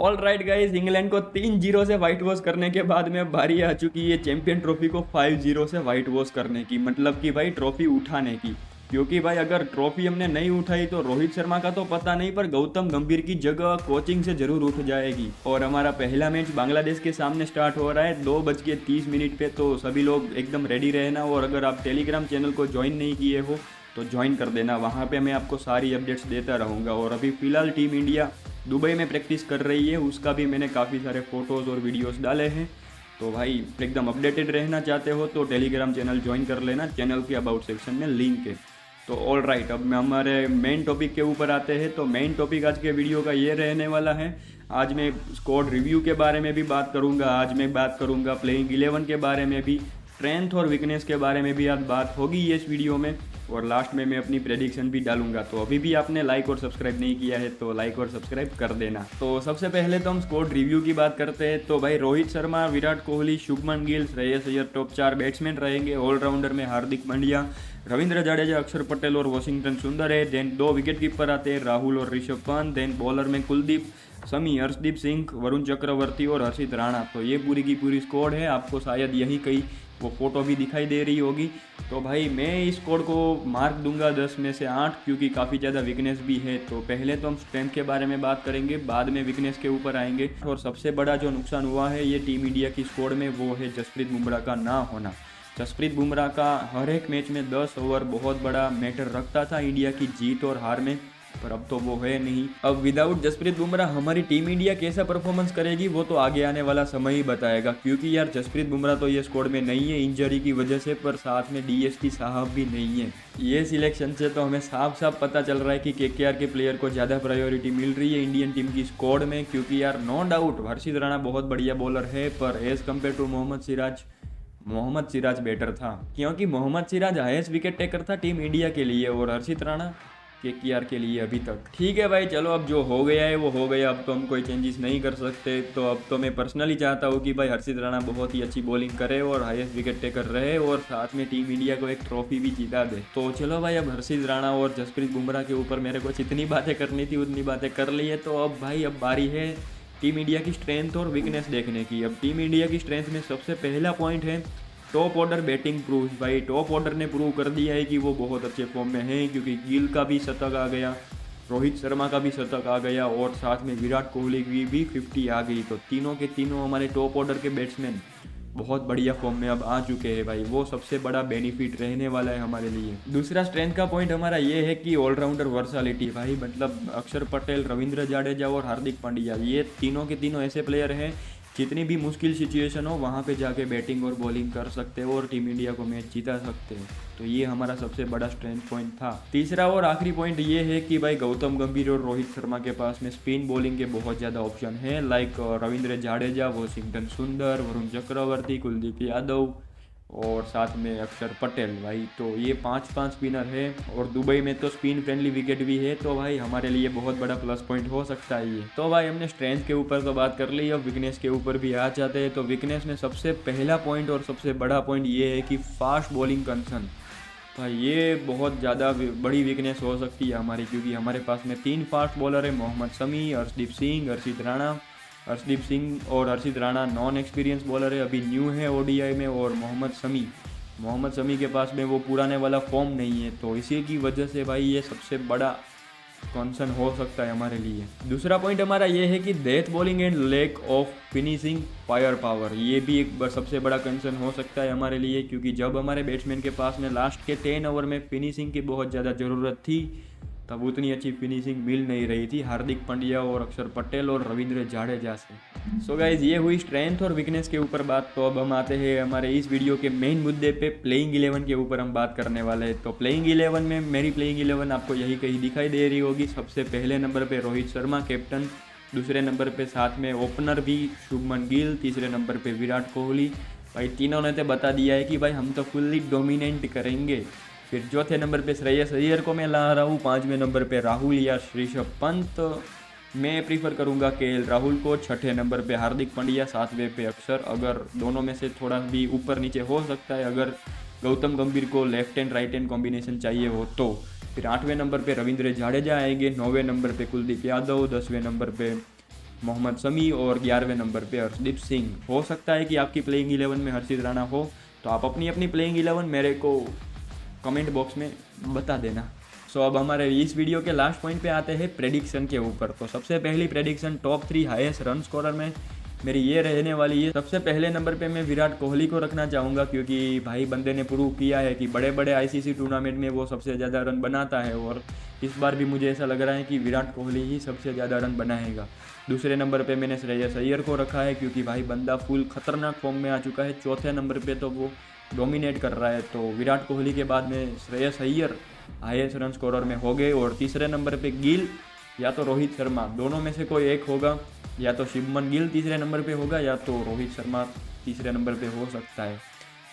All right guys, England को 3-0 से white wash करने के बाद में बारी आ चुकी है चैंपियन ट्रॉफी को 5-0 से व्हाइट वॉश करने की, मतलब कि भाई ट्रॉफी उठाने की। क्योंकि भाई अगर ट्रॉफी हमने नहीं उठाई तो रोहित शर्मा का तो पता नहीं, पर गौतम गंभीर की जगह कोचिंग से जरूर उठ जाएगी। और हमारा पहला मैच बांग्लादेश के सामने स्टार्ट हो रहा है 2:30 पे, तो सभी लोग एकदम रेडी रहना। और अगर आप टेलीग्राम चैनल को ज्वाइन नहीं किए हो तो ज्वाइन कर देना, वहाँ पे मैं आपको सारी अपडेट्स देता रहूँगा। और अभी फ़िलहाल टीम इंडिया दुबई में प्रैक्टिस कर रही है, उसका भी मैंने काफ़ी सारे फ़ोटोज़ और वीडियोस डाले हैं। तो भाई एकदम अपडेटेड रहना चाहते हो तो टेलीग्राम चैनल ज्वाइन कर लेना, चैनल के अबाउट सेक्शन में लिंक है। तो ऑल राइट, अब मैं हमारे मेन टॉपिक के ऊपर आते हैं। तो मेन टॉपिक आज के वीडियो का ये रहने वाला है, आज मैं स्क्वाड रिव्यू के बारे में भी बात करूंगा, आज मैं बात करूंगा प्लेइंग 11 के बारे में भी, स्ट्रेंथ और वीकनेस के बारे में भी आज बात होगी इस वीडियो में। और लास्ट में मैं अपनी प्रेडिक्शन भी डालूंगा। तो अभी भी आपने लाइक और सब्सक्राइब नहीं किया है तो लाइक और सब्सक्राइब कर देना। तो सबसे पहले तो हम स्क्वाड रिव्यू की बात करते हैं। तो भाई रोहित शर्मा, विराट कोहली, शुभमन गिल, श्रेयस अय्यर टॉप 4 बैट्समैन रहेंगे। ऑलराउंडर में हार्दिक पांड्या, रविंद्र जडेजा, अक्षर पटेल और वॉशिंगटन सुंदर है। देन 2 विकेट कीपर आते हैं, राहुल और ऋषभ पंत। देन बॉलर में कुलदीप, शमी, हर्षदीप सिंह, वरुण चक्रवर्ती और हर्षित राणा। तो ये पूरी की पूरी स्क्वाड है। आपको शायद यही कई वो फोटो भी दिखाई दे रही होगी। तो भाई मैं इस स्क्वाड को मार्क दूंगा 10 में से 8, क्योंकि काफ़ी ज़्यादा वीकनेस भी है। तो पहले तो हम स्ट्रेंथ के बारे में बात करेंगे, बाद में वीकनेस के ऊपर आएंगे। और सबसे बड़ा जो नुकसान हुआ है ये टीम इंडिया की स्क्वाड में, वो है जसप्रीत बुमराह का ना होना। जसप्रीत बुमराह का हर एक मैच में 10 ओवर बहुत बड़ा मैटर रखता था इंडिया की जीत और हार में, पर अब तो वो है नहीं। अब विदाउट जसप्रीत बुमराह हमारी टीम इंडिया कैसा परफॉर्मेंस करेगी वो तो आगे आने वाला समय ही बताएगा। क्योंकि यार जसप्रीत बुमराह तो ये स्क्वाड में नहीं है इंजरी की वजह से, पर साथ में डीएसपी साहब भी नहीं है। ये सिलेक्शन से तो हमें साफ साफ पता चल रहा है कि केकेआर के प्लेयर को ज़्यादा प्रायोरिटी मिल रही है इंडियन टीम की स्क्वाड में। क्योंकि यार नो डाउट हर्षित राणा बहुत बढ़िया बॉलर है, पर as compare to Mohammed Siraj better था। क्योंकि Mohammed Siraj highest wicket taker था टीम इंडिया के लिए, और हर्षित राणा केकेआर के लिए अभी तक। ठीक है भाई, चलो अब जो हो गया है वो हो गया, अब तो हम कोई चेंजेस नहीं कर सकते। तो अब तो मैं पर्सनली चाहता हूँ कि भाई हर्षित राणा बहुत ही अच्छी बॉलिंग करे और हाईएस्ट विकेट टेकर रहे, और साथ में टीम इंडिया को एक ट्रॉफी भी जीता दे। तो चलो भाई, अब हर्षित राणा और जसप्रीत बुमराह के ऊपर मेरे को जितनी बातें करनी थी उतनी बातें कर ली है। तो अब भाई अब बारी है टीम इंडिया की स्ट्रेंथ और वीकनेस देखने की। अब टीम इंडिया की स्ट्रेंथ में सबसे पहला पॉइंट है टॉप ऑर्डर बैटिंग प्रूफ। भाई टॉप ऑर्डर ने प्रूव कर दिया है कि वो बहुत अच्छे फॉर्म में है, क्योंकि गिल का भी शतक आ गया, रोहित शर्मा का भी शतक आ गया, और साथ में विराट कोहली की भी 50 आ गई। तो तीनों के तीनों हमारे टॉप ऑर्डर के बैट्समैन बहुत बढ़िया फॉर्म में अब आ चुके हैं भाई। वो सबसे बड़ा बेनिफिट रहने वाला है हमारे लिए। दूसरा स्ट्रेंथ का पॉइंट हमारा ये है कि ऑलराउंडर वर्सालिटी। भाई मतलब अक्षर पटेल, रविंद्र जडेजा और हार्दिक पांड्या, ये तीनों के तीनों ऐसे प्लेयर हैं जितनी भी मुश्किल सिचुएशन हो वहाँ पे जाके बैटिंग और बॉलिंग कर सकते हो और टीम इंडिया को मैच जिता सकते हो। तो ये हमारा सबसे बड़ा स्ट्रेंथ पॉइंट था। तीसरा और आखिरी पॉइंट ये है कि भाई गौतम गंभीर और रोहित शर्मा के पास में स्पिन बॉलिंग के बहुत ज़्यादा ऑप्शन है, लाइक रविंद्र जडेजा, वॉशिंगटन सुंदर, वरुण चक्रवर्ती, कुलदीप यादव और साथ में अक्षर पटेल। भाई तो ये 5-5 स्पिनर है, और दुबई में तो स्पिन फ्रेंडली विकेट भी है। तो भाई हमारे लिए बहुत बड़ा प्लस पॉइंट हो सकता है ये। तो भाई हमने स्ट्रेंथ के ऊपर तो बात कर ली, अब वीकनेस के ऊपर भी आ जाते हैं। तो वीकनेस में सबसे पहला पॉइंट और सबसे बड़ा पॉइंट ये है कि फास्ट बॉलिंग कंसर्न। भाई ये बहुत ज़्यादा बड़ी वीकनेस हो सकती है हमारी, क्योंकि हमारे पास में 3 फास्ट बॉलर है, मोहम्मद शमी, हर्षदीप सिंह, हर्षित राणा। हर्षदीप सिंह और हर्षित राणा नॉन एक्सपीरियंस बॉलर है, अभी न्यू है ओडीआई में। और मोहम्मद शमी के पास में वो पुराने वाला फॉर्म नहीं है। तो इसी की वजह से भाई ये सबसे बड़ा कंसर्न हो सकता है हमारे लिए। दूसरा पॉइंट हमारा ये है कि death bowling and lack of finishing fire power, ये भी एक सबसे बड़ा कंसर्न हो सकता है हमारे लिए। क्योंकि जब हमारे बैट्समैन के पास में लास्ट के 10 ओवर में फिनिशिंग की बहुत ज़्यादा ज़रूरत थी, तब उतनी अच्छी फिनिशिंग मिल नहीं रही थी हार्दिक पांड्या और अक्षर पटेल और रविंद्र जडेजा से। सो गाइज ये हुई स्ट्रेंथ और वीकनेस के ऊपर बात। तो अब हम आते हैं हमारे इस वीडियो के मेन मुद्दे पे, प्लेइंग 11 के ऊपर हम बात करने वाले हैं। तो प्लेइंग 11 में मेरी प्लेइंग 11 आपको यही कहीं दिखाई दे रही होगी। सबसे पहले नंबर पे रोहित शर्मा कैप्टन, दूसरे नंबर पे साथ में ओपनर भी शुभमन गिल, तीसरे नंबर पे विराट कोहली। भाई तीनों ने तो बता दिया है कि भाई हम तो फुल्ली डोमिनेट करेंगे। फिर चौथे नंबर पे श्रेयस अय्यर को मैं ला रहा हूँ, 5वें नंबर पे राहुल या ऋषभ पंत, मैं प्रीफर करूँगा केएल राहुल को। 6ठे नंबर पे हार्दिक पांड्या, 7वें पे अक्षर, अगर दोनों में से थोड़ा भी ऊपर नीचे हो सकता है, अगर गौतम गंभीर को left hand right hand combination चाहिए हो तो। फिर 8वें नंबर पे रविंद्र जडेजा आएंगे, 9वें नंबर पे कुलदीप यादव, 10वें नंबर पे मोहम्मद शमी और 11वें नंबर पे हर्षदीप सिंह। हो सकता है कि आपकी प्लेइंग 11 में हर्षित राणा हो, तो आप अपनी अपनी प्लेइंग 11 मेरे को कमेंट बॉक्स में बता देना। सो अब हमारे इस वीडियो के लास्ट पॉइंट पे आते हैं प्रेडिक्शन के ऊपर। तो सबसे पहली prediction top 3 highest run scorer में मेरी ये रहने वाली है। सबसे पहले नंबर पे मैं विराट कोहली को रखना चाहूँगा, क्योंकि भाई बंदे ने प्रूव किया है कि बड़े बड़े आईसीसी टूर्नामेंट में वो सबसे ज़्यादा रन बनाता है, और इस बार भी मुझे ऐसा लग रहा है कि विराट कोहली ही सबसे ज़्यादा रन बनाएगा। दूसरे नंबर पे मैंने श्रेयस अय्यर को रखा है, क्योंकि भाई बंदा फुल खतरनाक फॉर्म में आ चुका है। चौथे नंबर पे तो वो डोमिनेट कर रहा है। तो विराट कोहली के बाद में Shreyas Iyer highest run scorer में हो गए, और तीसरे नंबर पे गिल या तो रोहित शर्मा, दोनों में से कोई एक होगा। या तो शुभमन गिल तीसरे नंबर पे होगा, या तो रोहित शर्मा तीसरे नंबर पे हो सकता है।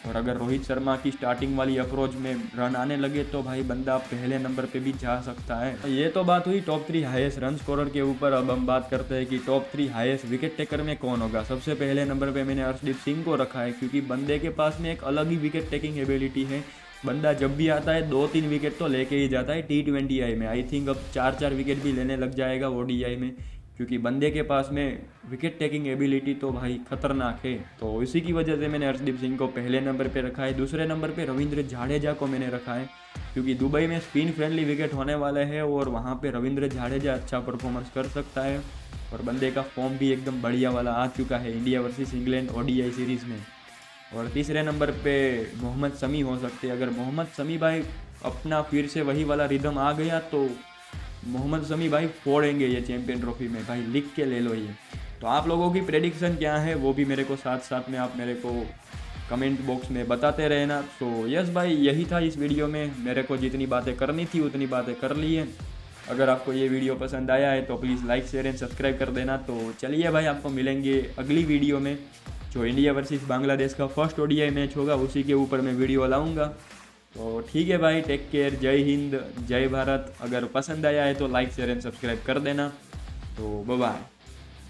और अगर रोहित शर्मा की स्टार्टिंग वाली अप्रोच में रन आने लगे तो भाई बंदा पहले नंबर पे भी जा सकता है। ये तो बात हुई टॉप 3 हाईएस्ट रन स्कोरर के ऊपर। अब हम बात करते हैं कि टॉप 3 हाईएस्ट विकेट टेकर में कौन होगा। सबसे पहले नंबर पे मैंने हर्षदीप सिंह को रखा है, क्योंकि बंदे के पास में एक अलग ही विकेट टेकिंग एबिलिटी है। बंदा जब भी आता है 2-3 विकेट तो लेके ही जाता है। T20 में आई थिंक अब 4-4 विकेट भी लेने लग जाएगा ODI में, क्योंकि बंदे के पास में विकेट टेकिंग एबिलिटी तो भाई खतरनाक है। तो इसी की वजह से मैंने हर्षदीप सिंह को पहले नंबर पे रखा है। दूसरे नंबर पे रविंद्र जाडेजा को मैंने रखा है, क्योंकि दुबई में स्पिन फ्रेंडली विकेट होने वाले हैं, और वहाँ पे रविंद्र जाडेजा अच्छा परफॉर्मेंस कर सकता है। और बंदे का फॉर्म भी एकदम बढ़िया वाला आ चुका है India versus England ODI series में। और तीसरे नंबर पे मोहम्मद शमी हो सकते हैं। अगर मोहम्मद शमी भाई अपना फिर से वही वाला रिदम आ गया तो मोहम्मद शमी भाई फोड़ेंगे ये चैंपियन ट्रॉफी में। भाई लिख के ले लो ये। तो आप लोगों की प्रेडिक्शन क्या है वो भी मेरे को साथ साथ में आप मेरे को कमेंट बॉक्स में बताते रहना। तो यस भाई, यही था इस वीडियो में। मेरे को जितनी बातें करनी थी उतनी बातें कर ली है। अगर आपको ये वीडियो पसंद आया है तो please like share and subscribe कर देना। तो चलिए भाई, आपको मिलेंगे अगली वीडियो में, जो इंडिया वर्सेस बांग्लादेश का फर्स्ट ODI मैच होगा उसी के ऊपर मैं वीडियो लाऊंगा। तो ठीक है भाई, टेक केयर, जय हिंद, जय भारत। अगर पसंद आया है तो लाइक शेयर एंड सब्सक्राइब कर देना। तो बाय बाय।